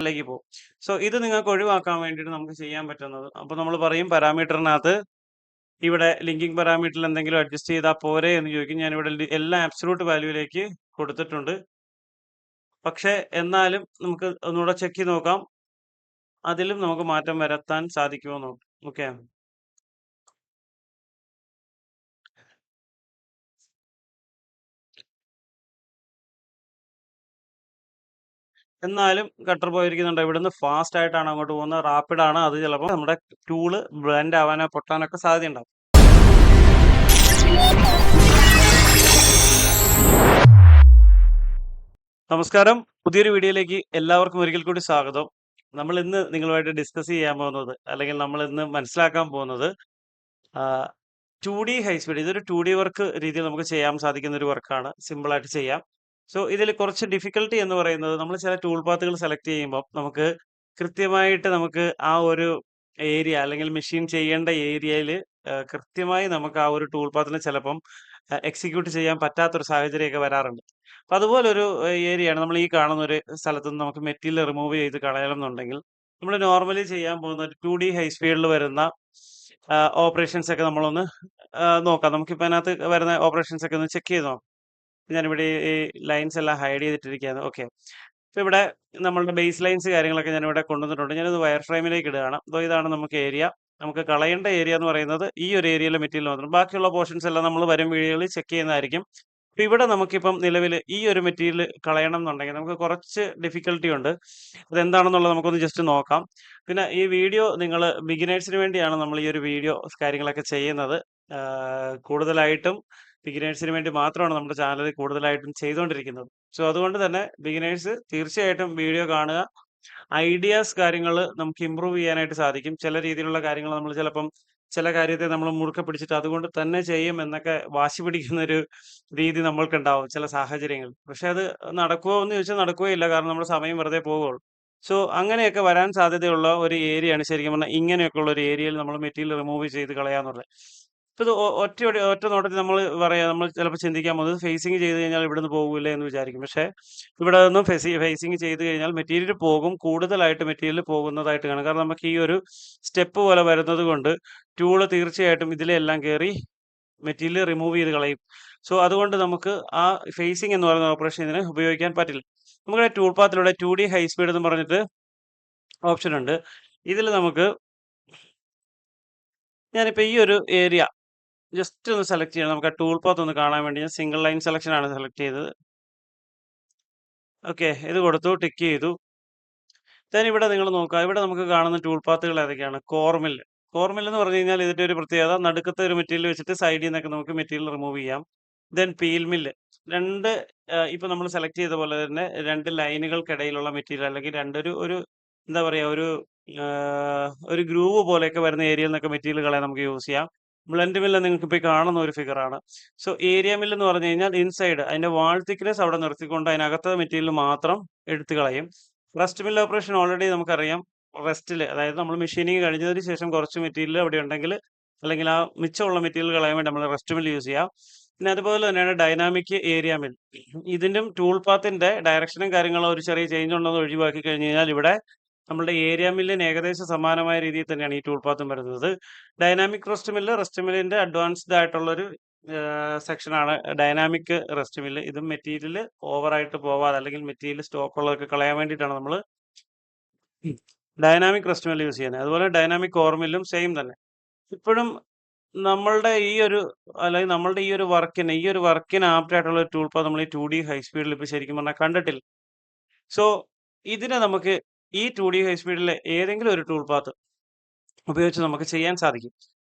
ലേക്ക് പോകും. സോ ഇത് നിങ്ങൾക്ക് ഒഴിവാക്കാൻ വേണ്ടിയിട്ട് നമുക്ക് ചെയ്യാൻ പറ്റുന്നത്, അപ്പോൾ നമ്മൾ പറയും പാരാമീറ്ററിനകത്ത് ഇവിടെ ലിങ്കിങ് പാരാമീറ്ററിൽ എന്തെങ്കിലും അഡ്ജസ്റ്റ് ചെയ്താൽ പോരെ എന്ന് ചോദിക്കും. ഞാനിവിടെ എല്ലാം ആബ്സലൂട്ട് വാല്യൂയിലേക്ക് കൊടുത്തിട്ടുണ്ട്. പക്ഷേ എന്നാലും നമുക്ക് ഒന്നുകൂടെ ചെക്ക് ചെയ്ത് നോക്കാം. അതിലും നമുക്ക് മാറ്റം വരുത്താൻ സാധിക്കുമോ എന്ന് നോക്കാം. ഓക്കെ. എന്നാലും കട്ടർ പോയിരിക്കുന്നുണ്ട്. ഇവിടുന്ന് ഫാസ്റ്റ് ആയിട്ടാണ് അങ്ങോട്ട് പോകുന്നത്. റാപ്പിഡ് ആണ്. അത് ചിലപ്പോൾ നമ്മുടെ ടൂള് ബ്ലെൻഡ് ആവാനോ പൊട്ടാനൊക്കെ സാധ്യതയുണ്ടാവും. നമസ്കാരം. പുതിയൊരു വീഡിയോയിലേക്ക് എല്ലാവർക്കും ഒരിക്കൽ കൂടി സ്വാഗതം. നമ്മൾ ഇന്ന് നിങ്ങളുമായിട്ട് ഡിസ്കസ് ചെയ്യാൻ പോകുന്നത്, അല്ലെങ്കിൽ നമ്മൾ ഇന്ന് മനസ്സിലാക്കാൻ പോകുന്നത് 2D ഹൈ സ്പീഡ്. ഇതൊരു 2D വർക്ക് രീതിയിൽ നമുക്ക് ചെയ്യാൻ സാധിക്കുന്ന ഒരു വർക്കാണ്. സിമ്പിൾ ആയിട്ട് ചെയ്യാം. സോ ഇതിൽ കുറച്ച് ഡിഫിക്കൽട്ടി എന്ന് പറയുന്നത്, നമ്മൾ ചില ടൂൾ പാത്തുകൾ സെലക്ട് ചെയ്യുമ്പോൾ നമുക്ക് കൃത്യമായിട്ട് നമുക്ക് ആ ഒരു ഏരിയ, അല്ലെങ്കിൽ മെഷീൻ ചെയ്യേണ്ട ഏരിയയിൽ കൃത്യമായി നമുക്ക് ആ ഒരു ടൂൾ പാത്തിനെ ചിലപ്പം എക്സിക്യൂട്ട് ചെയ്യാൻ പറ്റാത്തൊരു സാഹചര്യമൊക്കെ വരാറുണ്ട്. അപ്പം അതുപോലൊരു ഏരിയയാണ് നമ്മൾ ഈ കാണുന്ന ഒരു സ്ഥലത്ത് നിന്ന് നമുക്ക് മെറ്റീരിയൽ റിമൂവ് ചെയ്ത് കളയണം എന്നുണ്ടെങ്കിൽ നമ്മൾ നോർമലി ചെയ്യാൻ പോകുന്ന ഒരു 2D ഹൈ സ്പീഡിൽ വരുന്ന ഓപ്പറേഷൻസ് ഒക്കെ നമ്മളൊന്ന് നോക്കാം. നമുക്കിപ്പോൾ അതിനകത്ത് വരുന്ന ഓപ്പറേഷൻസ് ഒക്കെ ഒന്ന് ചെക്ക് ചെയ്ത് നോക്കാം. ഞാനിവിടെ ഈ ലൈൻസ് എല്ലാം ഹൈഡ് ചെയ്തിട്ടിരിക്കുകയാണ്. ഓക്കെ. അപ്പോൾ ഇവിടെ നമ്മളുടെ ബേസ് ലൈൻസ് കാര്യങ്ങളൊക്കെ ഞാനിവിടെ കൊണ്ടുവന്നിട്ടുണ്ട്. ഞാനിത് വയർ ഫ്രെയിമിലേക്ക് ഇടുകയാണ്. അപ്പോൾ ഇതാണ് നമുക്ക് ഏരിയ. നമുക്ക് കളയേണ്ട ഏരിയ എന്ന് പറയുന്നത് ഈ ഒരു ഏരിയയിലെ മെറ്റീരിയൽ മാത്രം. ബാക്കിയുള്ള പോർഷൻസ് എല്ലാം നമ്മൾ വരും വീഡിയോകളിൽ ചെക്ക് ചെയ്യുന്നതായിരിക്കും. അപ്പോൾ ഇവിടെ നമുക്കിപ്പം നിലവിൽ ഈ ഒരു മെറ്റീരിയൽ കളയണം എന്നുണ്ടെങ്കിൽ നമുക്ക് കുറച്ച് ഡിഫിക്കൽട്ടി ഉണ്ട്. അതെന്താണെന്നുള്ളത് നമുക്കൊന്ന് ജസ്റ്റ് നോക്കാം. പിന്നെ ഈ വീഡിയോ നിങ്ങൾ ബിഗിനേഴ്സിന് വേണ്ടിയാണ് നമ്മൾ ഈ ഒരു വീഡിയോ കാര്യങ്ങളൊക്കെ ചെയ്യുന്നത്. കൂടുതലായിട്ടും ബിഗിനേഴ്സിന് വേണ്ടി മാത്രമാണ് നമ്മുടെ ചാനൽ കൂടുതലായിട്ടും ചെയ്തുകൊണ്ടിരിക്കുന്നത്. സോ അതുകൊണ്ട് തന്നെ ബിഗിനേഴ്സ് തീർച്ചയായിട്ടും വീഡിയോ കാണുക. ഐഡിയാസ് കാര്യങ്ങൾ നമുക്ക് ഇമ്പ്രൂവ് ചെയ്യാനായിട്ട് സാധിക്കും. ചില രീതിയിലുള്ള കാര്യങ്ങൾ നമ്മൾ ചിലപ്പം ചില കാര്യത്തെ നമ്മൾ മുറുക്കെ പിടിച്ചിട്ട് അതുകൊണ്ട് തന്നെ ചെയ്യും എന്നൊക്കെ വാശി പിടിക്കുന്ന ഒരു രീതി നമ്മൾക്കുണ്ടാവും ചില സാഹചര്യങ്ങളിൽ. പക്ഷെ അത് നടക്കുമോ എന്ന് ചോദിച്ചാൽ നടക്കുകയില്ല. കാരണം നമ്മുടെ സമയം വെറുതെ പോവുകയുള്ളൂ. സോ അങ്ങനെയൊക്കെ വരാൻ സാധ്യതയുള്ള ഒരു ഏരിയയാണ് ശരിക്കും പറഞ്ഞാൽ ഇങ്ങനെയൊക്കെയുള്ള ഒരു ഏരിയയിൽ നമ്മൾ മെറ്റീരിയൽ റിമൂവ് ചെയ്ത് കളയാന്നുള്ളത്. ഇപ്പൊ ഇത് ഒറ്റ നോട്ടത്തിൽ നമ്മൾ പറയാം, നമ്മൾ ചിലപ്പോൾ ചിന്തിക്കാൻ പോകുന്നത് ഫേസിങ് ചെയ്ത് കഴിഞ്ഞാൽ ഇവിടുന്ന് പോകില്ലേ എന്ന് വിചാരിക്കും. പക്ഷേ ഇവിടെ നിന്നും ഫേസിങ് ചെയ്ത് കഴിഞ്ഞാൽ മെറ്റീരിയൽ പോകും, കൂടുതലായിട്ട് മെറ്റീരിയൽ പോകുന്നതായിട്ട് കാണും. കാരണം നമുക്ക് ഈ ഒരു സ്റ്റെപ്പ് പോലെ വരുന്നത് കൊണ്ട് ടൂള് തീർച്ചയായിട്ടും ഇതിലെല്ലാം കയറി മെറ്റീരിയൽ റിമൂവ് ചെയ്ത് കളയും. സോ അതുകൊണ്ട് നമുക്ക് ആ ഫേസിങ് എന്ന് പറയുന്ന ഓപ്പറേഷൻ ഇതിന് ഉപയോഗിക്കാൻ പറ്റില്ല. നമ്മുടെ ടൂൾ പാത്തിലൂടെ 2D ഹൈ സ്പീഡ് എന്ന് പറഞ്ഞിട്ട് ഓപ്ഷൻ ഉണ്ട്. ഇതിൽ നമുക്ക് ഞാനിപ്പോൾ ഈ ഒരു ഏരിയ ജസ്റ്റ് ഒന്ന് സെലക്ട് ചെയ്യണം. നമുക്ക് ആ ടൂൾ പാത്ത് ഒന്ന് കാണാൻ വേണ്ടി ഞാൻ സിംഗിൾ ലൈൻ സെലക്ഷൻ ആണ് സെലക്ട് ചെയ്തത്. ഓക്കെ, ഇത് കൊടുത്തു, ടിക്ക് ചെയ്തു. ദെൻ ഇവിടെ നിങ്ങൾ നോക്കുക, ഇവിടെ നമുക്ക് കാണുന്ന ടൂൾ പാത്തുകൾ ഏതൊക്കെയാണ്? കോർമില്ല്. കോർമില്ല് എന്ന് പറഞ്ഞു കഴിഞ്ഞാൽ ഇതിന്റെ ഒരു പ്രത്യേകത, നടുക്കത്തെ ഒരു മെറ്റീരിയൽ വെച്ചിട്ട് സൈഡിൽ നിന്നൊക്കെ നമുക്ക് മെറ്റീരിയൽ റിമൂവ് ചെയ്യാം. Then peel mill. രണ്ട് ഇപ്പൊ നമ്മൾ സെലക്ട് ചെയ്ത പോലെ തന്നെ രണ്ട് ലൈനുകൾക്കിടയിലുള്ള മെറ്റീരിയൽ, അല്ലെങ്കിൽ ഒരു എന്താ പറയാ, ഒരു ഗ്രൂവ് പോലെയൊക്കെ വരുന്ന ഏരിയയിൽ നിന്നൊക്കെ മെറ്റീരിയലുകളെ നമുക്ക് യൂസ് ചെയ്യാം. ബ്ലെൻഡ് മില്ല് നിങ്ങൾക്ക് ഇപ്പോൾ കാണുന്ന ഒരു ഫിഗറാണ്. സോ ഏരിയ മില്ല് എന്ന് പറഞ്ഞു കഴിഞ്ഞാൽ ഇൻസൈഡ് അതിന്റെ വാൾ തിക്നെസ് അവിടെ നിർത്തിക്കൊണ്ട് അതിനകത്തെ മെറ്റീരിയൽ മാത്രം എടുത്തു കളയും. റസ്റ്റ് മില്ല് ഓപ്പറേഷൻ ഓൾറെഡി നമുക്കറിയാം. റെസ്റ്റിൽ, അതായത് നമ്മൾ മെഷീനിങ് കഴിഞ്ഞതിന് ശേഷം കുറച്ച് മെറ്റീരിയൽ അവിടെ ഉണ്ടെങ്കിൽ, അല്ലെങ്കിൽ ആ മിച്ചമുള്ള മെറ്റീരിയൽ കളയാൻ വേണ്ടി നമ്മൾ റസ്റ്റ് മില്ല് യൂസ് ചെയ്യാം. പിന്നെ അതുപോലെ തന്നെയാണ് ഡൈനാമിക് ഏരിയ മിൽ. ഇതിന്റെയും ടൂൾ പാത്തിന്റെ ഡയറക്ഷനും കാര്യങ്ങളും ഒരു ചെറിയ ചേഞ്ച് ഉണ്ടെന്ന് ഒഴിവാക്കി കഴിഞ്ഞ് കഴിഞ്ഞാൽ ഇവിടെ നമ്മുടെ ഏരിയ മില്ലിന് ഏകദേശം സമാനമായ രീതിയിൽ തന്നെയാണ് ഈ ടൂൾ പാത്തും വരുന്നത്. ഡൈനാമിക് റെസ്റ്റ് മില്ലിന്റെ അഡ്വാൻസ്ഡ് ആയിട്ടുള്ളൊരു സെക്ഷനാണ് ഡൈനാമിക് റെസ്റ്റ് മില്ല്. ഇതും മെറ്റീരിയൽ ഓവറായിട്ട് പോവാതെ, അല്ലെങ്കിൽ മെറ്റീരിയൽ സ്റ്റോക്ക് ഉള്ളതൊക്കെ കളയാൻ വേണ്ടിയിട്ടാണ് നമ്മൾ ഡൈനാമിക് റെസ്റ്റ് മില്ല് യൂസ് ചെയ്യുന്നത്. അതുപോലെ ഡൈനാമിക് കോർ മില്ലും സെയിം തന്നെ. ഇപ്പോഴും നമ്മളുടെ ഈ ഒരു, അല്ലെങ്കിൽ നമ്മളുടെ ഈ ഒരു വർക്കിന് ആപ്റ്റ് ആയിട്ടുള്ള ഒരു ടൂൾ പാത്ത് നമ്മൾ ഈ 2D ഹൈ സ്പീഡിൽ ഇപ്പോൾ ശരിക്കും പറഞ്ഞാൽ കണ്ടിട്ടില്ല. സോ ഇതിനെ നമുക്ക് ഈ 2D ഹൈ സ്പീഡിലെ ഏതെങ്കിലും ഒരു ടൂൾ പാത്ത് ഉപയോഗിച്ച് നമുക്ക് ചെയ്യാൻ സാധിക്കും.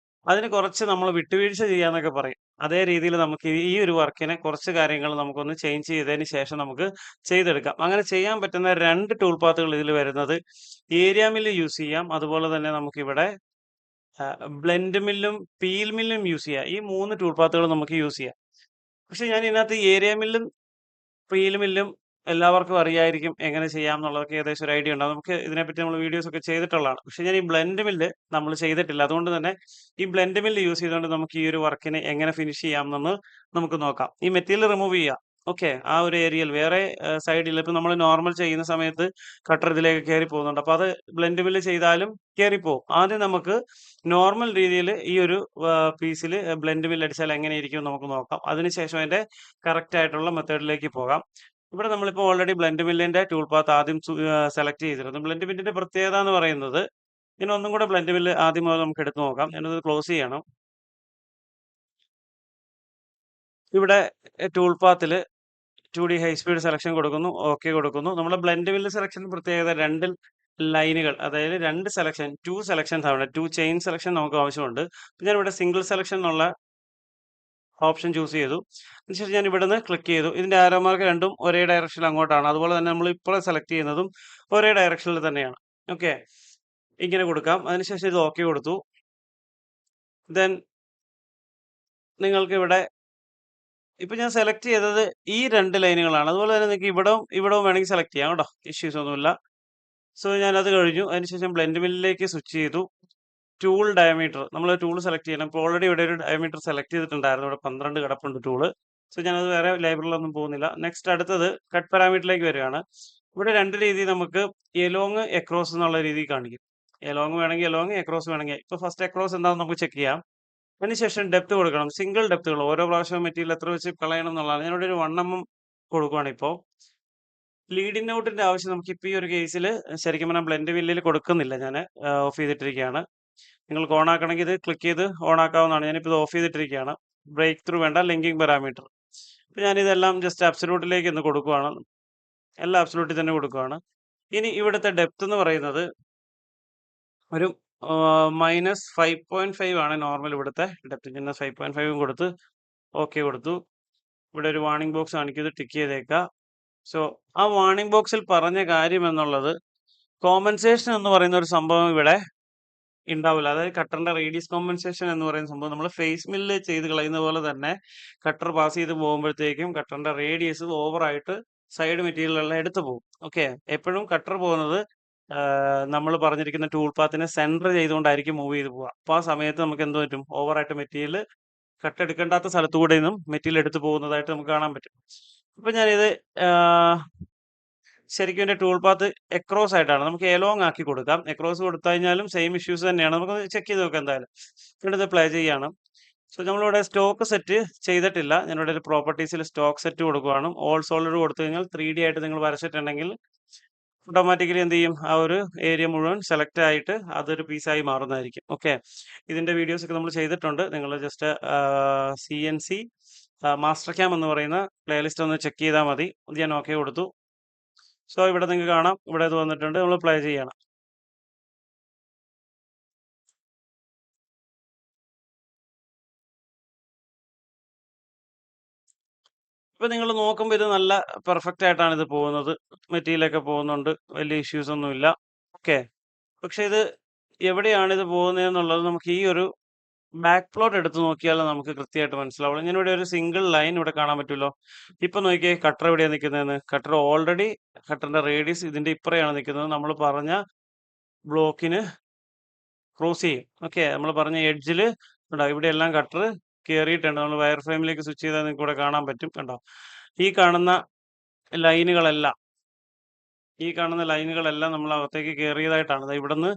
അതിന് കുറച്ച് നമ്മൾ വിട്ടുവീഴ്ച ചെയ്യാന്നൊക്കെ പറയും. അതേ രീതിയിൽ നമുക്ക് ഈ ഒരു വർക്കിനെ കുറച്ച് കാര്യങ്ങൾ നമുക്കൊന്ന് ചേഞ്ച് ചെയ്തതിന് ശേഷം നമുക്ക് ചെയ്തെടുക്കാം. അങ്ങനെ ചെയ്യാൻ പറ്റുന്ന 2 ടൂൾ പാത്തുകൾ ഇതിൽ വരുന്നത്, ഏരിയ മില്ല് യൂസ് ചെയ്യാം. അതുപോലെ തന്നെ നമുക്കിവിടെ ബ്ലെൻഡ് മില്ലും പീൽ മില്ലും യൂസ് ചെയ്യാം. ഈ 3 ടൂൾ പാത്തുകൾ നമുക്ക് യൂസ് ചെയ്യാം. പക്ഷെ ഞാൻ ഇതിനകത്ത് ഏരിയ മില്ലും പീൽ മില്ലും എല്ലാവർക്കും അറിയായിരിക്കും എങ്ങനെ ചെയ്യാം എന്നുള്ളതൊക്കെ ഏകദേശം ഒരു ഐഡിയ ഉണ്ടാവും. നമുക്ക് ഇതിനെപ്പറ്റി നമ്മൾ വീഡിയോസ് ഒക്കെ ചെയ്തിട്ടുള്ളതാണ്. പക്ഷെ ഞാൻ ഈ ബ്ലെൻഡ് മില്ല് നമ്മൾ ചെയ്തിട്ടില്ല. അതുകൊണ്ട് തന്നെ ഈ ബ്ലെൻഡ് മില്ല് യൂസ് ചെയ്തുകൊണ്ട് നമുക്ക് ഈ ഒരു വർക്കിനെ എങ്ങനെ ഫിനിഷ് ചെയ്യാമെന്ന് നമുക്ക് നോക്കാം. ഈ മെറ്റീരിയൽ റിമൂവ് ചെയ്യാം. ഓക്കെ. ആ ഒരു ഏരിയയിൽ വേറെ സൈഡിൽ ഇപ്പൊ നമ്മൾ നോർമൽ ചെയ്യുന്ന സമയത്ത് കട്ടർ ഇതിലേക്ക് കയറി പോകുന്നുണ്ട്. അപ്പൊ അത് ബ്ലെൻഡ് മില്ല് ചെയ്താലും കയറിപ്പോവും. ആദ്യം നമുക്ക് നോർമൽ രീതിയിൽ ഈ ഒരു പീസിൽ ബ്ലെൻഡ് മില്ല് അടിച്ചാൽ എങ്ങനെയിരിക്കും എന്ന് നമുക്ക് നോക്കാം. അതിനുശേഷം അതിന്റെ കറക്റ്റ് ആയിട്ടുള്ള മെത്തേഡിലേക്ക് പോകാം. ഇവിടെ നമ്മളിപ്പോൾ ഓൾറെഡി ബ്ലെൻഡ് മില്ലിന്റെ ടൂൾ പാത്ത് ആദ്യം സെലക്ട് ചെയ്തിരുന്നു. ബ്ലെൻഡ് മില്ലിന്റെ പ്രത്യേകത എന്ന് പറയുന്നത് ഇനി ഒന്നും കൂടെ ബ്ലെൻഡ് മില്ല് ആദ്യം മുതൽ നമുക്ക് എടുത്ത് നോക്കാം. ഞാനത് ക്ലോസ് ചെയ്യണം. ഇവിടെ ടൂൾ പാത്തിൽ 2D ഹൈ സ്പീഡ് സെലക്ഷൻ കൊടുക്കുന്നു. ഓക്കെ കൊടുക്കുന്നു. നമ്മുടെ ബ്ലെൻഡ് മില്ല് സെലക്ഷൻ പ്രത്യേകത 2 ലൈനുകൾ അതായത് 2 സെലക്ഷൻ 2 സെലക്ഷൻസ് ആണ്. 2 ചെയിൻ സെലക്ഷൻ നമുക്ക് ആവശ്യമുണ്ട്. അപ്പോൾ ഞാനിവിടെ സിംഗിൾ സെലക്ഷൻ എന്നുള്ള ഓപ്ഷൻ ചൂസ് ചെയ്തു. അതിനുശേഷം ഞാൻ ഇവിടുന്ന് ക്ലിക്ക് ചെയ്തു. ഇതിന്റെ ആരോ മാർക്ക് രണ്ടും ഒരേ ഡയറക്ഷനിൽ അങ്ങോട്ടാണ്. അതുപോലെ തന്നെ നമ്മൾ ഇപ്പോൾ സെലക്ട് ചെയ്യുന്നതും ഒരേ ഡയറക്ഷനിൽ തന്നെയാണ്. ഓക്കെ. ഇങ്ങനെ കൊടുക്കാം. അതിനുശേഷം ഇത് ഓക്കെ കൊടുത്തു. ദെൻ നിങ്ങൾക്ക് ഇവിടെ ഇപ്പൊ ഞാൻ സെലക്ട് ചെയ്തത് ഈ 2 ലൈനുകളാണ്. അതുപോലെ തന്നെ നിങ്ങൾക്ക് ഇവിടവും ഇവിടവും വേണമെങ്കിൽ സെലക്ട് ചെയ്യാം കേട്ടോ. ഇഷ്യൂസ് ഒന്നുമില്ല. സോ ഞാനത് കഴിഞ്ഞു. അതിനുശേഷം ബ്ലെൻഡ് മില്ലിലേക്ക് സ്വിച്ച് ചെയ്തു. ടൂൾ ഡയമീറ്റർ നമ്മൾ ടൂൾ സെലക്ട് ചെയ്യണം. ഇപ്പോൾ ഓൾറെഡി ഇവിടെ ഒരു ഡയമീറ്റർ സെലക്ട് ചെയ്തിട്ടുണ്ടായിരുന്നു. ഇവിടെ 12 കിടപ്പുണ്ട് ടൂള്. സോ ഞാനത് വേറെ ലൈബ്രറിയിലൊന്നും പോകുന്നില്ല. നെക്സ്റ്റ് അടുത്തത് കട്ട് പാരാമീറ്ററിലേക്ക് വരികയാണ്. ഇവിടെ 2 രീതി നമുക്ക് എലോങ്, എക്രോസ് എന്നുള്ള രീതി കാണിക്കും. എലോങ് വേണമെങ്കിൽ എലോങ്, എക്രോസ് വേണമെങ്കിൽ ഇപ്പോൾ ഫസ്റ്റ് എക്രോസ് എന്താണെന്ന് നമുക്ക് ചെക്ക് ചെയ്യാം. അതിനുശേഷം ഡെപ്ത് കൊടുക്കണം. സിംഗിൾ ഡെപ്തുകൾ ഓരോ പ്രാവശ്യവും മെറ്റീരിയൽ എത്ര വെച്ച് കളയണം എന്നുള്ളതാണ്. ഞാനിവിടെ ഒരു 1 mm കൊടുക്കുവാണ് ഇപ്പോൾ. ലീഡിങ് ഔട്ടിന്റെ ആവശ്യം നമുക്ക് ഇപ്പോൾ ഈ ഒരു കേസിൽ ശരിക്കും പറഞ്ഞാൽ ബ്ലെൻഡ് മില്ലിൽ കൊടുക്കുന്നില്ല. ഞാൻ ഓഫ് ചെയ്തിട്ടിരിക്കുകയാണ്. നിങ്ങൾക്ക് ഓൺ ആക്കണമെങ്കിൽ ഇത് ക്ലിക്ക് ചെയ്ത് ഓൺ ആക്കാവുന്നതാണ്. ഞാനിപ്പോൾ ഇത് ഓഫ് ചെയ്തിട്ടിരിക്കുകയാണ്. ബ്രേക്ക് ത്രൂ വേണ്ട, ലിങ്കിങ് പാരാമീറ്റർ. അപ്പോൾ ഞാനിതെല്ലാം ജസ്റ്റ് അബ്സല്യൂട്ടിലേക്ക് ഒന്ന് കൊടുക്കുവാണ്. എല്ലാം അബ്സല്യൂട്ടിൽ തന്നെ കൊടുക്കുവാണ്. ഇനി ഇവിടുത്തെ ഡെപ്ത് എന്ന് പറയുന്നത് ഒരു -5.5 ആണ് നോർമൽ ഇവിടുത്തെ ഡെപ്ത്. ഞാൻ -5.5 കൊടുത്ത് ഓക്കെ കൊടുത്തു. ഇവിടെ ഒരു വാർണിംഗ് ബോക്സ് കാണിക്കുന്നത് ടിക്ക് ചെയ്തേക്കുക. സോ ആ വാർണിംഗ് ബോക്സിൽ പറഞ്ഞ കാര്യം എന്നുള്ളത് കോമ്പൻസേഷൻ എന്ന് പറയുന്ന ഒരു സംഭവം ഇവിടെ ഉണ്ടാവില്ല. അതായത് കട്ടറിന്റെ റേഡിയസ് കോമ്പൻസേഷൻ എന്ന് പറയുന്ന സംഭവം നമ്മൾ ഫേസ് മില്ല് ചെയ്ത് കളയുന്ന പോലെ തന്നെ കട്ടർ പാസ് ചെയ്ത് പോകുമ്പോഴത്തേക്കും കട്ടറിന്റെ റേഡിയസ് ഓവറായിട്ട് സൈഡ് മെറ്റീരിയലെല്ലാം എടുത്തു പോകും. ഓക്കെ. എപ്പോഴും കട്ടർ പോകുന്നത് നമ്മൾ പറഞ്ഞിരിക്കുന്ന ടൂൾ പാത്തിനെ സെന്റർ ചെയ്തുകൊണ്ടായിരിക്കും മൂവ് ചെയ്ത് പോവുക. അപ്പോൾ ആ സമയത്ത് നമുക്ക് എന്ത് പറ്റും, ഓവറായിട്ട് മെറ്റീരിയൽ കട്ട് എടുക്കേണ്ടാത്ത സ്ഥലത്തു കൂടെ നിന്നും മെറ്റീരിയൽ എടുത്തു പോകുന്നതായിട്ട് നമുക്ക് കാണാൻ പറ്റും. ഇപ്പൊ ഞാനിത് ശരിക്കും എൻ്റെ ടൂൾ പാത്ത് എക്രോസ് ആയിട്ടാണ്. നമുക്ക് എലോങ് ആക്കി കൊടുക്കാം. എക്രോസ് കൊടുത്തു കഴിഞ്ഞാലും സെയിം ഇഷ്യൂസ് തന്നെയാണ്. നമുക്കൊന്ന് ചെക്ക് ചെയ്ത് നോക്കാം എന്തായാലും. ഇവിടെ ഇത് പ്ലേ ചെയ്യാണ്. സോ നമ്മളിവിടെ സ്റ്റോക്ക് സെറ്റ് ചെയ്തിട്ടില്ല. ഞാനിവിടെ ഒരു പ്രോപ്പർട്ടീസിൽ സ്റ്റോക്ക് സെറ്റ് കൊടുക്കുവാണ്. ഓൾ സോളിഡ് കൊടുത്തു കഴിഞ്ഞാൽ 3D ആയിട്ട് നിങ്ങൾ വരച്ചിട്ടുണ്ടെങ്കിൽ ഓട്ടോമാറ്റിക്കലി എന്ത് ചെയ്യും, ആ ഒരു ഏരിയ മുഴുവൻ സെലക്ട് ആയിട്ട് അതൊരു പീസായി മാറുന്നതായിരിക്കും. ഓക്കെ. ഇതിന്റെ വീഡിയോസ് ഒക്കെ നമ്മൾ ചെയ്തിട്ടുണ്ട്. നിങ്ങൾ ജസ്റ്റ് CNC മാസ്റ്റർ ക്യാം എന്ന് പറയുന്ന പ്ലേലിസ്റ്റ് ഒന്ന് ചെക്ക് ചെയ്താൽ മതി. ഇത് ഞാൻ ഓക്കെ കൊടുത്തു. സോ ഇവിടെ നിങ്ങൾക്ക് കാണാം, ഇവിടെ ഇത് വന്നിട്ടുണ്ട്. നമ്മൾ പ്ലേ ചെയ്യണം. ഇപ്പൊ നിങ്ങൾ നോക്കുമ്പോൾ ഇത് നല്ല പെർഫെക്റ്റ് ആയിട്ടാണ് ഇത് പോകുന്നത്. മെറ്റീരിയൽ ഒക്കെ പോകുന്നുണ്ട്. വലിയ ഇഷ്യൂസ് ഒന്നുമില്ല. ഓക്കെ. പക്ഷെ ഇത് എവിടെയാണ് ഇത് പോകുന്നതെന്നുള്ളത് നമുക്ക് ഈ ഒരു ബാക്ക് പ്ലോട്ട് എടുത്ത് നോക്കിയാൽ നമുക്ക് കൃത്യമായിട്ട് മനസ്സിലാവുള്ളൂ. ഞാനിവിടെ ഒരു സിംഗിൾ ലൈൻ ഇവിടെ കാണാൻ പറ്റുമല്ലോ. ഇപ്പൊ നോക്കിയേ കട്ടർ എവിടെയാണ് നിൽക്കുന്നതെന്ന്. കട്ടർ ഓൾറെഡി കട്ടറിന്റെ റേഡിയസ് ഇതിന്റെ ഇപ്പറയാണ് നിൽക്കുന്നത്. നമ്മൾ പറഞ്ഞ ബ്ലോക്കിന് ക്രോസ് ചെയ്യും. ഓക്കെ. നമ്മൾ പറഞ്ഞ എഡ്ജിൽ ഉണ്ടാവും. ഇവിടെ എല്ലാം കട്ടർ കയറിയിട്ടുണ്ട്. നമ്മൾ വയർ ഫ്രെയിമിലേക്ക് സ്വിച്ച് ചെയ്താൽ നിങ്ങൾക്ക് ഇവിടെ കാണാൻ പറ്റും. കണ്ടോ, ഈ കാണുന്ന ലൈനുകളെല്ലാം നമ്മൾ അകത്തേക്ക് കയറിയതായിട്ടാണ്. ദാ ഇവിടുന്ന്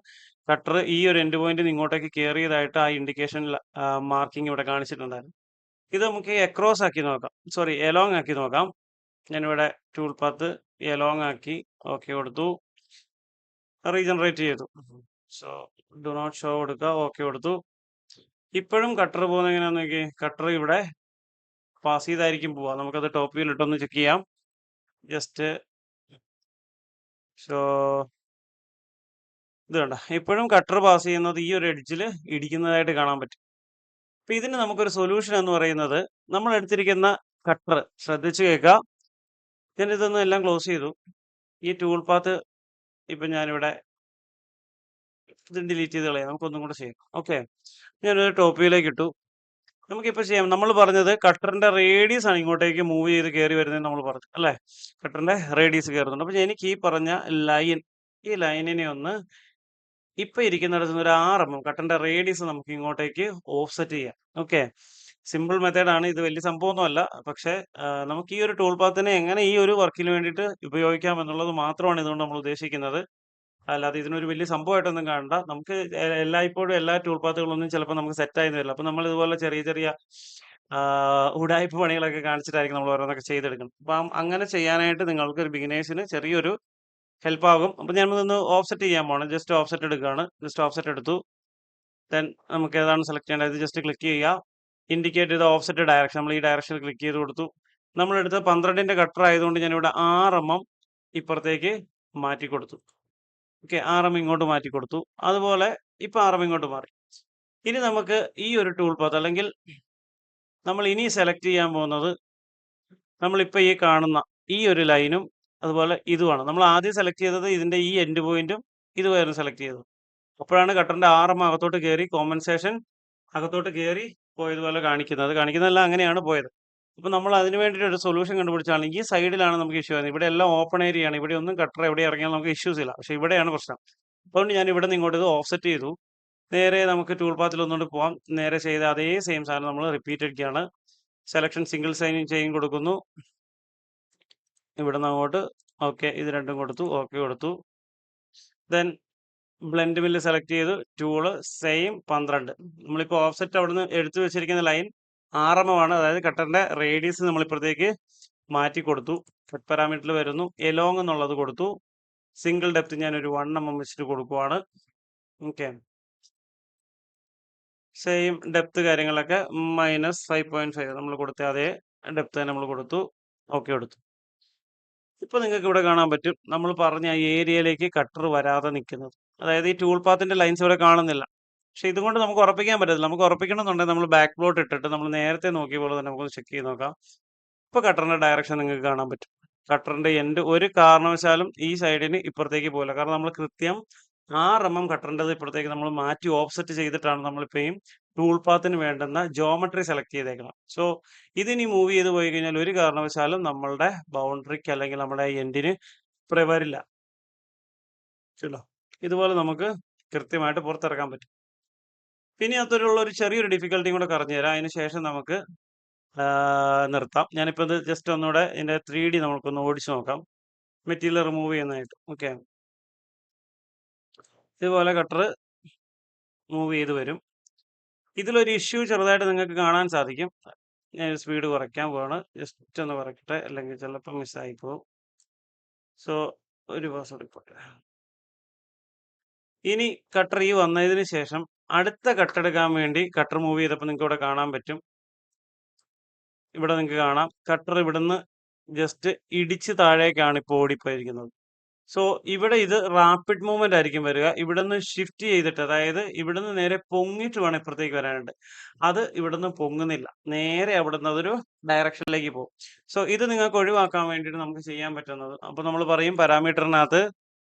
കട്ടർ ഈ ഒരു എൻഡ് പോയിന്റിൽ നിന്ന് ഇങ്ങോട്ടേക്ക് കയറിയതായിട്ട് ആ ഇൻഡിക്കേഷൻ മാർക്കിംഗ് ഇവിടെ കാണിച്ചിട്ടുണ്ടായിരുന്നു. ഇത് നമുക്ക് എക്രോസ് ആക്കി നോക്കാം. സോറി, എലോങ് ആക്കി നോക്കാം. ഞാനിവിടെ ടൂൾ പാത്ത് എലോങ് ആക്കി ഓക്കെ കൊടുത്തു. റീജനറേറ്റ് ചെയ്തു. സോ ഡു നോട്ട് ഷോ കൊടുക്കുക. ഓക്കെ കൊടുത്തു. ഇപ്പോഴും കട്ടർ പോകുന്നത് എങ്ങനെയാണെന്ന് നോക്കി. കട്ടർ ഇവിടെ പാസ് ചെയ്തായിരിക്കും പോവുക. നമുക്കത് ടോപ്പ് വ്യൂയിൽ ഇട്ടൊന്ന് ചെക്ക് ചെയ്യാം. ജസ്റ്റ് സോ ഇത് കണ്ട, ഇപ്പോഴും കട്ടർ പാസ് ചെയ്യുന്നത് ഈ ഒരു എഡ്ജിൽ ഇടിക്കുന്നതായിട്ട് കാണാൻ പറ്റും. അപ്പൊ ഇതിന് നമുക്കൊരു സൊല്യൂഷൻ എന്ന് പറയുന്നത്, നമ്മൾ എടുത്തിരിക്കുന്ന കട്ടർ ശ്രദ്ധിച്ചു കേൾക്കുക. ഞാൻ ഇതൊന്നും എല്ലാം ക്ലോസ് ചെയ്തു. ഈ ടൂൾ പാത്ത് ഇപ്പൊ ഞാനിവിടെ ഇത് ഡിലീറ്റ് ചെയ്ത് കളയാം. നമുക്കൊന്നും കൂടെ ചെയ്യാം. ഓക്കെ. ഞാനൊരു ടോപ്പ് വ്യൂയിലേക്ക് ഇട്ടു. നമുക്കിപ്പോൾ ചെയ്യാം. നമ്മൾ പറഞ്ഞത് കട്ടറിന്റെ റേഡിയസ് ആണ് ഇങ്ങോട്ടേക്ക് മൂവ് ചെയ്ത് കയറി വരുന്നത് നമ്മൾ പറഞ്ഞു അല്ലേ. കട്ടറിന്റെ റേഡിയസ് കയറുന്നുണ്ട്. അപ്പോൾ എനിക്ക് ഈ പറഞ്ഞ ലൈൻ, ഈ ലൈനിനെ ഒന്ന് ഇപ്പൊ ഇരിക്കുന്നിടത്ത് നിന്ന് ഒരു 6 mm കട്ടറിന്റെ റേഡിയസ് നമുക്ക് ഇങ്ങോട്ടേക്ക് ഓഫ്സെറ്റ് ചെയ്യാം. ഓക്കെ. സിമ്പിൾ മെത്തേഡാണ്. ഇത് വലിയ സംഭവമൊന്നുമല്ല. പക്ഷേ നമുക്ക് ഈ ഒരു ടൂൾ പാത്തിനെ എങ്ങനെ ഈ ഒരു വർക്കിന് വേണ്ടിയിട്ട് ഉപയോഗിക്കാം എന്നുള്ളത് മാത്രമാണ് ഇതുകൊണ്ട് നമ്മൾ ഉദ്ദേശിക്കുന്നത്. അല്ലാതെ ഇതിനൊരു വലിയ സംഭവമായിട്ടൊന്നും കാണണ്ട. നമുക്ക് എല്ലായ്പ്പോഴും എല്ലാ ടൂൾ പാത്തുകളൊന്നും ചിലപ്പോൾ നമുക്ക് സെറ്റായിന്ന് വരില്ല. അപ്പോൾ നമ്മൾ ഇതുപോലെ ചെറിയ ചെറിയ ഉഡായിപ്പ് പണികളൊക്കെ കാണിച്ചിട്ടായിരിക്കും നമ്മൾ ഓരോന്നൊക്കെ ചെയ്തെടുക്കുന്നത്. അപ്പം അങ്ങനെ ചെയ്യാനായിട്ട് നിങ്ങൾക്ക് ഒരു ബിഗിനേഴ്സിന് ചെറിയൊരു ഹെൽപ്പ് ആകും. അപ്പോൾ ഞാനിതൊന്ന് ഓഫ്സെറ്റ് ചെയ്യാൻ പോവാണ്. ജസ്റ്റ് ഓഫ്സെറ്റ് എടുക്കുകയാണ്. ജസ്റ്റ് ഓഫ്സെറ്റ് എടുത്തു. ദെൻ നമുക്ക് ഏതാണ് സെലക്ട് ചെയ്യേണ്ടത് ജസ്റ്റ് ക്ലിക്ക് ചെയ്യുക. ഇൻഡിക്കേറ്റ് ചെയ്ത ഓഫ്സെറ്റ് ഡയറക്ഷൻ നമ്മൾ ഈ ഡയറക്ഷനിൽ ക്ലിക്ക് ചെയ്ത് കൊടുത്തു. നമ്മളെടുത്ത 12ന്റെ കട്ടർ ആയതുകൊണ്ട് ഞാനിവിടെ 6 mm ഇപ്പുറത്തേക്ക് മാറ്റി കൊടുത്തു. ഓക്കെ, 6 mm ഇങ്ങോട്ട് മാറ്റി കൊടുത്തു. അതുപോലെ ഇപ്പൊ 6 mm ഇങ്ങോട്ട് മാറി. ഇനി നമുക്ക് ഈ ഒരു ടൂൾ പാത്ത് അല്ലെങ്കിൽ നമ്മൾ ഇനി സെലക്ട് ചെയ്യാൻ പോകുന്നത് നമ്മളിപ്പോ ഈ കാണുന്ന ഈ ഒരു ലൈനും അതുപോലെ ഇതുമാണ്. നമ്മൾ ആദ്യം സെലക്ട് ചെയ്തത് ഇതിന്റെ ഈ എൻഡ് പോയിന്റും ഇതുമായിരുന്നു സെലക്ട് ചെയ്തത്. അപ്പോഴാണ് കട്ടറിന്റെ 6 mm അകത്തോട്ട് കയറി കോമ്പൻസേഷൻ അകത്തോട്ട് കയറി പോയതുപോലെ കാണിക്കുന്നത്. കാണിക്കുന്നതെല്ലാം അങ്ങനെയാണ് പോയത്. അപ്പൊ നമ്മൾ അതിന് വേണ്ടിയിട്ട് ഒരു സൊല്യൂഷൻ കണ്ടുപിടിച്ചാണ് ഈ സൈഡിലാണ് നമുക്ക് ഇഷ്യൂ വരുന്നത്. ഇവിടെ എല്ലാം ഓപ്പൺ ഏരിയ ആണ്. ഇവിടെ ഒന്നും കട്ടർ എവിടെ ഇറങ്ങിയാൽ നമുക്ക് ഇഷ്യൂസ് ഇല്ല. പക്ഷെ ഇവിടെയാണ് പ്രശ്നം. അതുകൊണ്ട് ഞാൻ ഇവിടെ നിന്ന് ഇങ്ങോട്ട് ഇത് ഓഫ്സെറ്റ് ചെയ്തു. നേരെ നമുക്ക് ടൂൾ പാത്തിൽ ഒന്നുകൂടി പോവാം. നേരെ ചെയ്ത അതേ സെയിം സാധനം നമ്മൾ റിപ്പീറ്റ് അടിക്കുകയാണ്. സെലക്ഷൻ സിംഗിൾ ചെയിൻ കൊടുക്കുന്നു. ഇവിടുന്ന് അങ്ങോട്ട് ഓക്കെ, ഇത് രണ്ടും കൊടുത്തു, ഓക്കെ കൊടുത്തു. ദെൻ ബ്ലെൻഡ് മില്ല് സെലക്ട് ചെയ്തു. Tool same 12. നമ്മളിപ്പോൾ ഓഫ്സെറ്റ് അവിടുന്ന് എടുത്തു വെച്ചിരിക്കുന്ന ലൈൻ 6 mm ആണ്. അതായത് കട്ടറിന്റെ റേഡിയസ് നമ്മൾ ഇപ്പുറത്തേക്ക് മാറ്റി കൊടുത്തു. കട്ട് പാരാമീറ്ററിൽ വരുന്നു. എലോങ് എന്നുള്ളത് കൊടുത്തു. സിംഗിൾ ഡെപ്ത് ഞാനൊരു 1 mm വെച്ചിട്ട് കൊടുക്കുവാണ്. ഓക്കെ, സെയിം ഡെപ്ത് കാര്യങ്ങളൊക്കെ -5.5 നമ്മൾ കൊടുത്ത അതേ ഡെപ്ത് തന്നെ നമ്മൾ കൊടുത്തു. ഓക്കെ കൊടുത്തു. ഇപ്പൊ നിങ്ങൾക്ക് ഇവിടെ കാണാൻ പറ്റും നമ്മൾ പറഞ്ഞ ആ ഏരിയയിലേക്ക് കട്ടർ വരാതെ നിൽക്കുന്നത്. അതായത് ഈ ടൂൾ പാത്തിന്റെ ലൈൻസ് ഇവിടെ കാണുന്നില്ല. പക്ഷെ ഇതുകൊണ്ട് നമുക്ക് ഉറപ്പിക്കാൻ പറ്റത്തില്ല. നമുക്ക് ഉറപ്പിക്കണമെന്നുണ്ടെങ്കിൽ നമ്മൾ ബാക്ക് പ്ലോട്ട് ഇട്ടിട്ട് നമ്മൾ നേരത്തെ നോക്കിയ പോലെ തന്നെ നമുക്ക് ചെക്ക് ചെയ്ത് നോക്കാം. ഇപ്പൊ കട്ടറിന്റെ ഡയറക്ഷൻ നിങ്ങൾക്ക് കാണാൻ പറ്റും. കട്ടറിന്റെ എൻഡ് ഒരു കാരണവശാലും ഈ സൈഡിന് ഇപ്പുറത്തേക്ക് പോകില്ല. കാരണം നമ്മൾ കൃത്യം 6 mm കട്ടറിൻ്റെത് ഇപ്പുറത്തേക്ക് നമ്മൾ മാറ്റി ഓഫ്സെറ്റ് ചെയ്തിട്ടാണ് നമ്മളിപ്പോൾ ഈ ടൂൾ പാത്തിന് വേണ്ടുന്ന ജോമെട്രി സെലക്ട് ചെയ്തേക്കണം. സോ ഇതിനി മൂവ് ചെയ്ത് പോയി കഴിഞ്ഞാൽ ഒരു കാരണവശാലും നമ്മളുടെ ബൗണ്ടറിക്ക് അല്ലെങ്കിൽ നമ്മുടെ എൻഡിന് വരില്ല. ശരിയല്ലോ, ഇതുപോലെ നമുക്ക് കൃത്യമായിട്ട് പുറത്തിറക്കാൻ പറ്റും. പിന്നെ അത്തരമുള്ള ഒരു ചെറിയൊരു ഡിഫിക്കൽട്ടിയും കൂടെ പറഞ്ഞു തരാം. അതിന് ശേഷം നമുക്ക് നിർത്താം. ഞാനിപ്പോൾ ഇത് ജസ്റ്റ് ഒന്നുകൂടെ ഇതിന്റെ 3D നമുക്കൊന്ന് ഓടിച്ചു നോക്കാം. മെറ്റീരിയൽ റിമൂവ് ചെയ്യുന്നതായിട്ട്. ഓക്കെ, ഇതുപോലെ കട്ടർ മൂവ് ചെയ്ത് വരും. ഇതിലൊരു ഇഷ്യൂ ചെറുതായിട്ട് നിങ്ങൾക്ക് കാണാൻ സാധിക്കും. ഞാൻ സ്പീഡ് കുറയ്ക്കാൻ പോവാണ്. ജസ്റ്റ് ഒന്ന് കുറയ്ക്കട്ടെ, അല്ലെങ്കിൽ ചിലപ്പോൾ മിസ്സായി പോകും. സോ ഒരു പാസ്വേഡ് പോട്ടെ. ഇനി കട്ടർ ഈ വന്നതിന് ശേഷം അടുത്ത കട്ട് എടുക്കാൻ വേണ്ടി കട്ടർ മൂവ് ചെയ്തപ്പോൾ നിങ്ങൾക്ക് ഇവിടെ കാണാൻ പറ്റും. ഇവിടെ നിങ്ങൾക്ക് കാണാം കട്ടർ ഇവിടുന്ന് ജസ്റ്റ് ഇടിച്ച് താഴേക്കാണ് ഇപ്പോൾ ഓടിപ്പോയിരിക്കുന്നത്. സോ ഇവിടെ ഇത് റാപ്പിഡ് മൂവ്മെന്റ് ആയിരിക്കും വരിക. ഇവിടുന്ന് ഷിഫ്റ്റ് ചെയ്തിട്ട്, അതായത് ഇവിടുന്ന് നേരെ പൊങ്ങിയിട്ട് വേണം ഇപ്പുറത്തേക്ക് വരാനുണ്ട്. അത് ഇവിടുന്ന് പൊങ്ങുന്നില്ല, നേരെ അവിടുന്ന് അതൊരു ഡയറക്ഷനിലേക്ക് പോകും. സോ ഇത് നിങ്ങൾക്ക് ഒഴിവാക്കാൻ വേണ്ടിയിട്ട് നമുക്ക് ചെയ്യാൻ പറ്റുന്നത്, അപ്പൊ നമ്മൾ പറയും പാരാമീറ്ററിനകത്ത്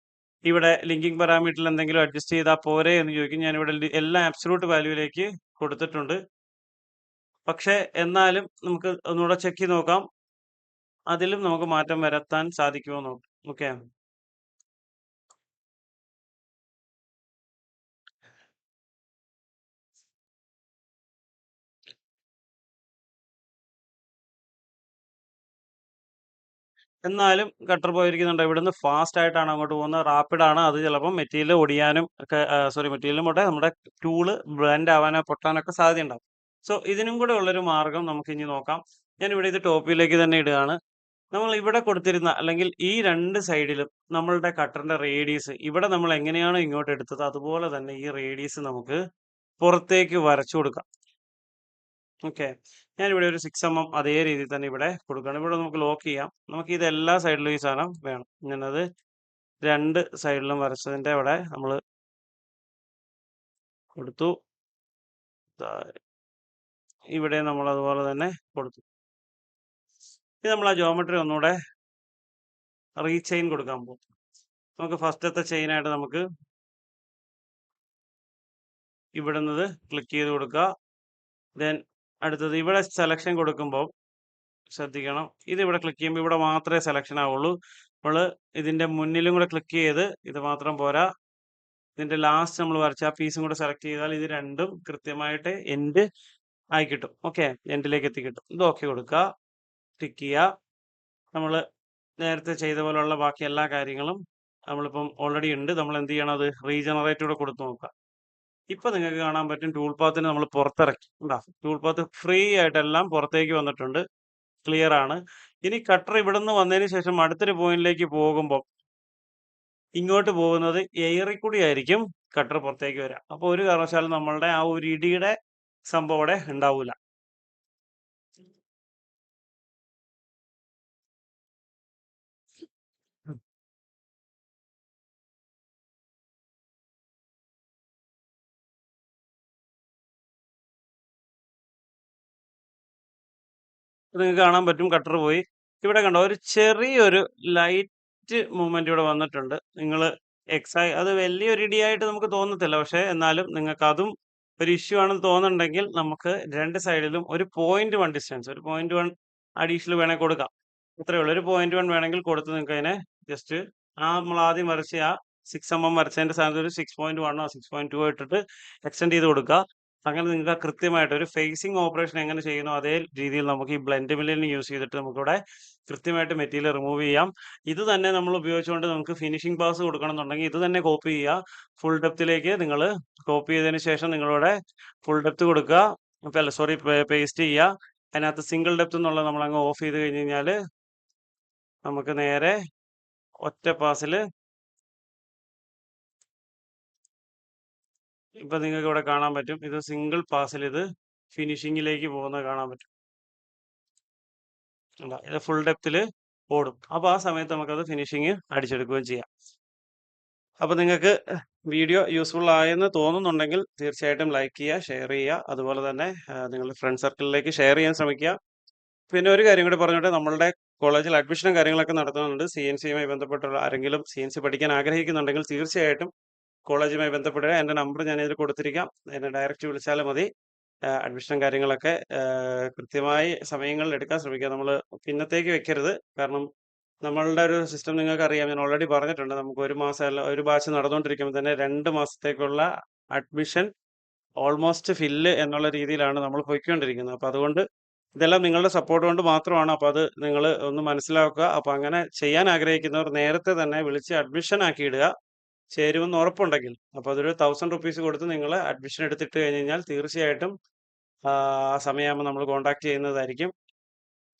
ഇവിടെ ലിങ്കിങ് പാരാമീറ്ററിൽ എന്തെങ്കിലും അഡ്ജസ്റ്റ് ചെയ്താൽ പോരെ എന്ന് ചോദിക്കും. ഞാനിവിടെ എല്ലാം അബ്സല്യൂട്ട് വാല്യൂയിലേക്ക് കൊടുത്തിട്ടുണ്ട്. പക്ഷെ എന്നാലും നമുക്ക് ഒന്നുകൂടെ ചെക്ക് ചെയ്ത് നോക്കാം, അതിലും നമുക്ക് മാറ്റം വരുത്താൻ സാധിക്കുമോ നോക്കാം. ഓക്കെ, എന്നാലും കട്ടർ പോയിരിക്കുന്നുണ്ട്. ഇവിടുന്ന് ഫാസ്റ്റ് ആയിട്ടാണ് അങ്ങോട്ട് പോകുന്നത്, റാപ്പിഡ് ആണ്. അത് ചിലപ്പോൾ മെറ്റീരിയൽ ഒടിയാനും ഒക്കെ മെറ്റീരിയലും പോട്ടെ, നമ്മുടെ ടൂള് ബ്ലെൻഡ് ആവാനോ പൊട്ടാനൊക്കെ സാധ്യതയുണ്ടാവും. സോ ഇതിനും കൂടെ ഉള്ളൊരു മാർഗം നമുക്ക് ഇനി നോക്കാം. ഞാൻ ഇവിടെ ഇത് ടോപ്പിലേക്ക് തന്നെ ഇടുകയാണ്. നമ്മൾ ഇവിടെ കൊടുത്തിരുന്ന അല്ലെങ്കിൽ ഈ 2 സൈഡിലും നമ്മളുടെ കട്ടറിന്റെ റേഡിയസ് ഇവിടെ നമ്മൾ എങ്ങനെയാണോ ഇങ്ങോട്ട് എടുത്തത് അതുപോലെ തന്നെ ഈ റേഡിയസ് നമുക്ക് പുറത്തേക്ക് വരച്ചു കൊടുക്കാം. ഓക്കെ, ഞാനിവിടെ ഒരു 6 mm അതേ രീതിയിൽ തന്നെ ഇവിടെ കൊടുക്കുകയാണ്. ഇവിടെ നമുക്ക് ലോക്ക് ചെയ്യാം. നമുക്ക് ഇത് എല്ലാ സൈഡിലും ഈ സാധനം വേണം. ഞാനത് 2 സൈഡിലും വരച്ചതിന്റെ അവിടെ നമ്മൾ കൊടുത്തു. ഇവിടെ നമ്മൾ അതുപോലെ തന്നെ കൊടുത്തു. ഇനി നമ്മൾ ആ ജോമെട്രി ഒന്നുകൂടെ റീചെയിൻ കൊടുക്കാൻ പോകും. നമുക്ക് ഫസ്റ്റത്തെ ചെയിനായിട്ട് നമുക്ക് ഇവിടുന്നത് ക്ലിക്ക് ചെയ്ത് കൊടുക്കുക. ദെൻ അടുത്തത് ഇവിടെ സെലക്ഷൻ കൊടുക്കുമ്പോൾ ശ്രദ്ധിക്കണം, ഇത് ഇവിടെ ക്ലിക്ക് ചെയ്യുമ്പോൾ ഇവിടെ മാത്രമേ സെലക്ഷൻ ആവുള്ളൂ. നമ്മൾ ഇതിന്റെ മുന്നിലും കൂടെ ക്ലിക്ക് ചെയ്ത് ഇത് മാത്രം പോരാ, ഇതിന്റെ ലാസ്റ്റ് നമ്മൾ വരച്ച ആ പീസും കൂടെ സെലക്ട് ചെയ്താൽ ഇത് രണ്ടും കൃത്യമായിട്ട് എൻഡ് ആയി കിട്ടും. ഓക്കെ. എൻഡിലേക്ക് എത്തിക്കിട്ടും. ഇത് ഓക്കെ കൊടുക്കുക. ടിക്ക് ചെയ്യുക. നമ്മൾ നേരത്തെ ചെയ്ത പോലെയുള്ള ബാക്കി എല്ലാ കാര്യങ്ങളും നമ്മളിപ്പം ഓൾറെഡി ഉണ്ട്. നമ്മൾ എന്ത് ചെയ്യണം, അത് റീജനറേറ്റ് കൂടെ കൊടുത്ത് നോക്കുക. ഇപ്പൊ നിങ്ങൾക്ക് കാണാൻ പറ്റും ടൂൾ പാത്തിനെ നമ്മൾ പുറത്തിറക്കി. കണ്ടോ? ടൂൾ പാത്ത് ഫ്രീ ആയിട്ടെല്ലാം പുറത്തേക്ക് വന്നിട്ടുണ്ട്. ക്ലിയർ ആണ്. ഇനി കട്ടർ ഇവിടുന്ന് വന്നതിന് ശേഷം അടുത്തൊരു പോയിന്റിലേക്ക് പോകുമ്പോൾ ഇങ്ങോട്ട് പോകുന്നത് എയറിൽ കൂടി ആയിരിക്കും കട്ടർ പുറത്തേക്ക് വരിക. അപ്പോൾ ഒരു കാരണവശാലും നമ്മളുടെ ആ ഒരു ഇടിയുടെ സംഭവം അവിടെ ഉണ്ടാവൂല. നിങ്ങൾക്ക് കാണാൻ പറ്റും കട്ടർ പോയി. ഇവിടെ കണ്ടോ ഒരു ചെറിയൊരു ലൈറ്റ് മൂവ്മെന്റ് ഇവിടെ വന്നിട്ടുണ്ട്. നിങ്ങൾ അത് വലിയൊരു ഇടിയായിട്ട് നമുക്ക് തോന്നത്തില്ല. പക്ഷേ എന്നാലും നിങ്ങൾക്ക് അതും ഒരു ഇഷ്യൂ ആണെന്ന് തോന്നുന്നുണ്ടെങ്കിൽ നമുക്ക് രണ്ട് സൈഡിലും ഒരു 0.1 ഡിസ്റ്റൻസ്, ഒരു 0.1 അഡീഷണൽ വേണേൽ കൊടുക്കാം. ഇത്രയേ ഉള്ളൂ. ഒരു 0.1 വേണമെങ്കിൽ കൊടുത്ത് നിങ്ങൾക്ക് അതിനെ ജസ്റ്റ് നമ്മൾ ആദ്യം വരച്ച ആ 6 mm വരച്ചതിന്റെ സ്ഥാനത്ത് ഒരു 6.1 6.2 ഇട്ടിട്ട് എക്സ്റ്റെൻഡ് ചെയ്ത് കൊടുക്കുക. അങ്ങനെ നിങ്ങൾക്ക് ആ കൃത്യമായിട്ട് ഒരു ഫേസിംഗ് ഓപ്പറേഷൻ എങ്ങനെ ചെയ്യുന്നു അതേ രീതിയിൽ നമുക്ക് ഈ ബ്ലെൻഡ് മില്ലിന് യൂസ് ചെയ്തിട്ട് നമുക്കിവിടെ കൃത്യമായിട്ട് മെറ്റീരിയൽ റിമൂവ് ചെയ്യാം. ഇത് തന്നെ നമ്മൾ ഉപയോഗിച്ചുകൊണ്ട് നമുക്ക് ഫിനിഷിംഗ് പാസ് കൊടുക്കണമെന്നുണ്ടെങ്കിൽ ഇത് തന്നെ കോപ്പി ചെയ്യുക. ഫുൾ ഡെപ്തിലേക്ക് നിങ്ങൾ കോപ്പി ചെയ്തതിന് ശേഷം നിങ്ങളിവിടെ ഫുൾ ഡെപ്ത് കൊടുക്കുക. അല്ല സോറി, പേസ്റ്റ് ചെയ്യുക. അതിനകത്ത് സിംഗിൾ ഡെപ്ത് എന്നുള്ളത് നമ്മൾ അങ്ങ് ഓഫ് ചെയ്ത് കഴിഞ്ഞ് കഴിഞ്ഞാൽ നമുക്ക് നേരെ ഒറ്റ പാസിൽ ഇപ്പൊ നിങ്ങൾക്ക് ഇവിടെ കാണാൻ പറ്റും. ഇത് സിംഗിൾ പാസിൽ ഇത് ഫിനിഷിങ്ങിലേക്ക് പോകുന്നത് കാണാൻ പറ്റും. ഇത് ഫുൾ ഡെപ്തിൽ ഓടും. അപ്പോൾ ആ സമയത്ത് നമുക്കത് ഫിനിഷിങ് അടിച്ചെടുക്കുകയും ചെയ്യാം. അപ്പോൾ നിങ്ങൾക്ക് വീഡിയോ യൂസ്ഫുൾ ആയെന്ന് തോന്നുന്നുണ്ടെങ്കിൽ തീർച്ചയായിട്ടും ലൈക്ക് ചെയ്യുക, ഷെയർ ചെയ്യുക. അതുപോലെ തന്നെ നിങ്ങളുടെ ഫ്രണ്ട് സർക്കിളിലേക്ക് ഷെയർ ചെയ്യാൻ ശ്രമിക്കുക. പിന്നെ ഒരു കാര്യം കൂടി പറഞ്ഞോട്ടെ, നമ്മളുടെ കോളേജിൽ അഡ്മിഷനും കാര്യങ്ങളൊക്കെ നടത്തുന്നുണ്ട്. CNC-യുമായി ബന്ധപ്പെട്ടുള്ള ആരെങ്കിലും CNC പഠിക്കാൻ ആഗ്രഹിക്കുന്നുണ്ടെങ്കിൽ തീർച്ചയായിട്ടും കോളേജുമായി ബന്ധപ്പെടുക. എൻ്റെ നമ്പർ ഞാൻ ഇതിൽ കൊടുത്തിരിക്കാം. എന്നെ ഡയറക്റ്റ് വിളിച്ചാലും മതി. അഡ്മിഷനും കാര്യങ്ങളൊക്കെ കൃത്യമായി സമയങ്ങളിൽ എടുക്കാൻ ശ്രമിക്കുക. നമ്മൾ പിന്നത്തേക്ക് വെക്കരുത്. കാരണം നമ്മളുടെ ഒരു സിസ്റ്റം നിങ്ങൾക്കറിയാം. ഞാൻ ഓൾറെഡി പറഞ്ഞിട്ടുണ്ട്. നമുക്ക് ഒരു മാസം അല്ല, ഒരു ബാച്ച് നടന്നുകൊണ്ടിരിക്കുമ്പോൾ തന്നെ 2 മാസത്തേക്കുള്ള അഡ്മിഷൻ ഓൾമോസ്റ്റ് ഫില്ല് എന്നുള്ള രീതിയിലാണ് നമ്മൾ പോയിക്കൊണ്ടിരിക്കുന്നത്. അപ്പോൾ അതുകൊണ്ട് ഇതെല്ലാം നിങ്ങളുടെ സപ്പോർട്ട് കൊണ്ട് മാത്രമാണ്. അപ്പോൾ അത് നിങ്ങൾ ഒന്ന് മനസ്സിലാക്കുക. അപ്പോൾ അങ്ങനെ ചെയ്യാൻ ആഗ്രഹിക്കുന്നവർ നേരത്തെ തന്നെ വിളിച്ച് അഡ്മിഷൻ ആക്കിയിടുക, ചേരുമെന്ന് ഉറപ്പുണ്ടെങ്കിൽ. അപ്പോൾ അതൊരു 1000 റുപ്പീസ് കൊടുത്ത് നിങ്ങൾ അഡ്മിഷൻ എടുത്തിട്ട് കഴിഞ്ഞ് കഴിഞ്ഞാൽ തീർച്ചയായിട്ടും ആ സമയമാകുമ്പോൾ നമ്മൾ കോൺടാക്ട് ചെയ്യുന്നതായിരിക്കും.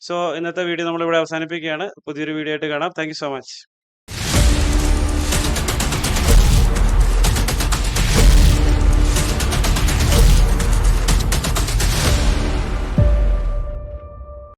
സോ ഇന്നത്തെ വീഡിയോ നമ്മളിവിടെ അവസാനിപ്പിക്കുകയാണ്. പുതിയൊരു വീഡിയോ ആയിട്ട് കാണാം. Thank you so much.